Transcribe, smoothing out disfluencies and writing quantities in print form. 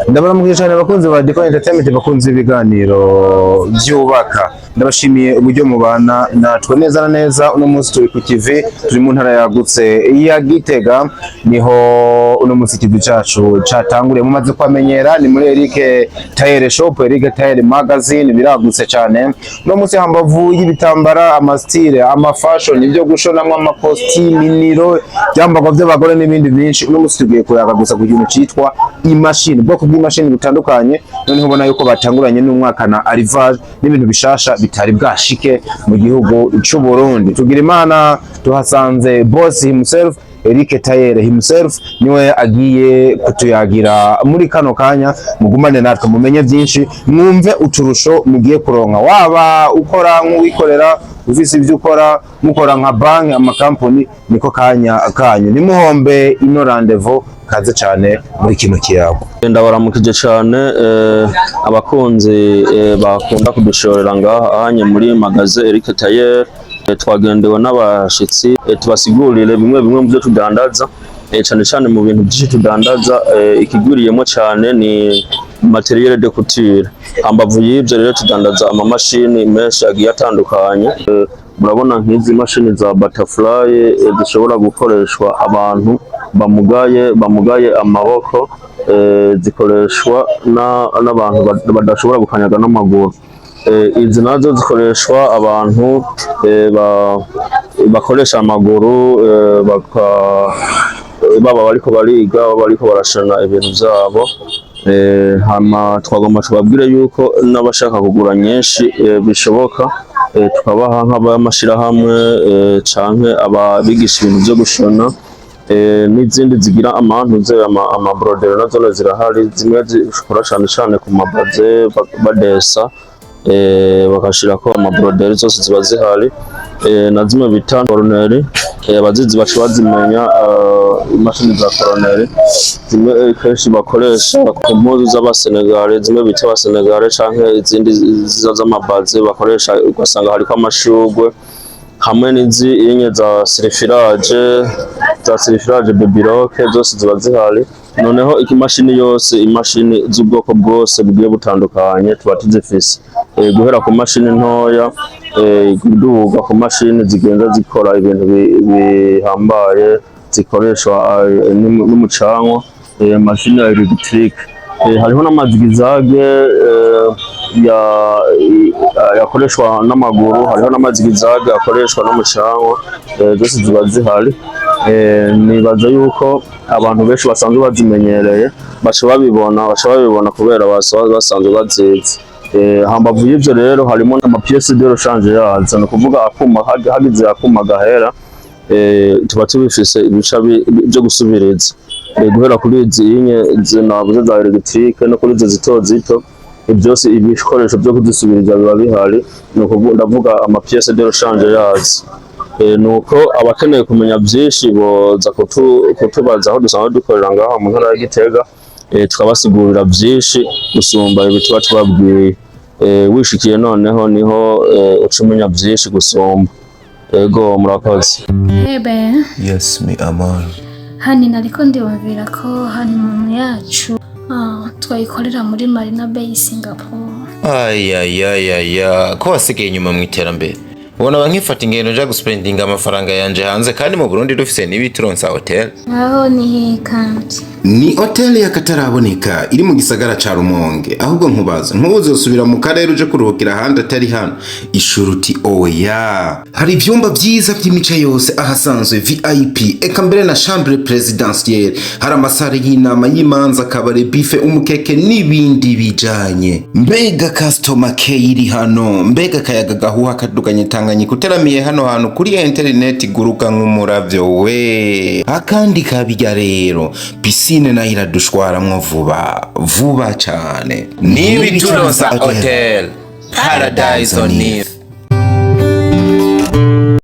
Ndabaramukije cyane abakunzi ba Niko Entertainment bakunze ibiganiro byubaka. Ndabashimiye uburyo mubana natwe neza na neza. Uno munsi turi ku kivi, turi mu ntara yagutse ya Gitega, niho uno munsi kivi cacu catanguriye. Mumaze kwamenyera ni muri Eric Tailleur Shop, Eric Tailleur Magasin, biragutse cyane. Uno munsi hambavu y'ibitambara, amastyle, amafashion, ibyo gushonamwa, amakostime, iniro, byambagwa by'abagore n'ibindi byinshi. Uno munsi tugiye kuyaga gusa ku kintu citwa imashini, bwoko bw'imashini butandukanye. None ubona yuko batanguranye n'umwaka na arrivage n'ibintu bishasha bitari bwashike mu gihugu cy'u Burundi. Tugira Imana tuhasanze boss himself, Eric Tailleur himself, niwe agiye kutuyagira muri kano kanya. Mugumane natwe mumenye byinshi, mwumve uturusho mugiye kuronka, waba ukora nk'uwikorera, ufise ibyo ukora, mukora nka bank, amakampani, niko kanya kanyu. Nimuhombe ino rendezvous, kaze cyane muri kino kiyago. Ndabaramukije cyane abakunzi bakunda kudushorera ngaha ahanye muri Magasin Eric Tailleur. Twagendewe n'abashitsi tubasigurire bimwe mu byo tudandaza, cyane cyane mu bintu byinshi tudandaza. Ikiguriyemo cyane ni materiel de couture. Ambavu y'ibyo rero tudandaza amamashini menshi agiye atandukanye. Murabona nk'izi mashini za butterfly zishobora gukoreshwa abantu bamugaye amaboko, zikoreshwa n'abantu badashobora gukanyaga n'amaguru. Izi nazo zikoreshwa abantu bakoresha amaguru, baba bariko bariga, baba bariko barashana ibintu byabo. Hama twagomba tubabwire yuko n'abashaka kugura nyinshi bishoboka, tukabaha nk'abamashirahamwe canke ababigisha ibintu byo gushona, n'izindi zigira amantuze amabrodero nazo zirahari. Zimwe zikora cyane ku mabaze badesa, bakashirako amabrodero, zose ziba zihari. Na zimwe bita koroneri, abazizi bacu bazimenya imashini za koroneri. Zimwe kenshi bakoresha ku mpuzu z'abasenegale, zimwe bita abasenegale canke izindi z'amabaze bakoresha, ugasanga hariko amashugwe, hamwe n'izi inye za sirifirage baby rock, zose ziba zihari. Noneho ikimashini yose, imashini z'ubwoko bwose bugiye butandukanye tuba tuzifise, guhera ku mashini ntoya kuduga ku mashini zigenda zikora ibintu bihambaye, zikoreshwa n'umucanwa, mashini ya electric. Hariho n'amazigizage yakoreshwa n'amaguru, hariho n'amazigizage akoreshwa n'umucanwa, zose ziba zihari. Nibaza yuko abantu benshi basanzwe bazimenyereye baca babibona kubera basanzwe bazizi. Hambavu y'ibyo rero harimo n'amapièce de rechange yazo, no kuvuga akuma hagize akuma gahera, tuba tubifise ibica byo gusubiriza, guhera kuri izi inye zinavuze za electric no kuri izi zito byose ibikoresho byo kudusubiriza biba bihari. Ndavuga amapièce de rechange yazo. Nuko abakeneye kumenya byinshi boza kutubaza aho dusanzwe dukorera ngaha mu ntara ya Gitega, tukabasigurira byinshi gusumba ibi tuba tubabwiye. Wishikiye noneho niho ucumenya byinshi gusumba. Ego murakoze. Yes, me amon. Hani nariko ndibumvira ko hani mu yacu twayikorera muri Marina Bay Singapore. Ko wasigaye inyuma mu iterambere. Ubona nkifata ingendo nja guspendinga amafaranga yanje hanze, kandi mu Burundi dufise n'ibituronsa hotel. Aho ni kandi ni hotel yakataraboneka iri mu gisagara ca Rumonge. Ahubwo nkubaza ntuzosubira mu karere uje kuruhukira handi atari hano. Ishuruti oya, hari ivyumba vyiza vy'imica yose ahasanzwe VIP, eka mbere na chambre présidentielle. Hari amasare y'inama, y'imanza, kabare, buffet, umukeke n'ibindi bijanye. Mbega customer care iri hano, mbega kayaga gahuha kaduganye Tanganyika uteramiye hano hantu kuri internet guruka nk'umuravyo we. Akandi kabijya rero, piscine na iradushwaramwo vuba cyane. Nibi turonsa hotel Paradise on Earth.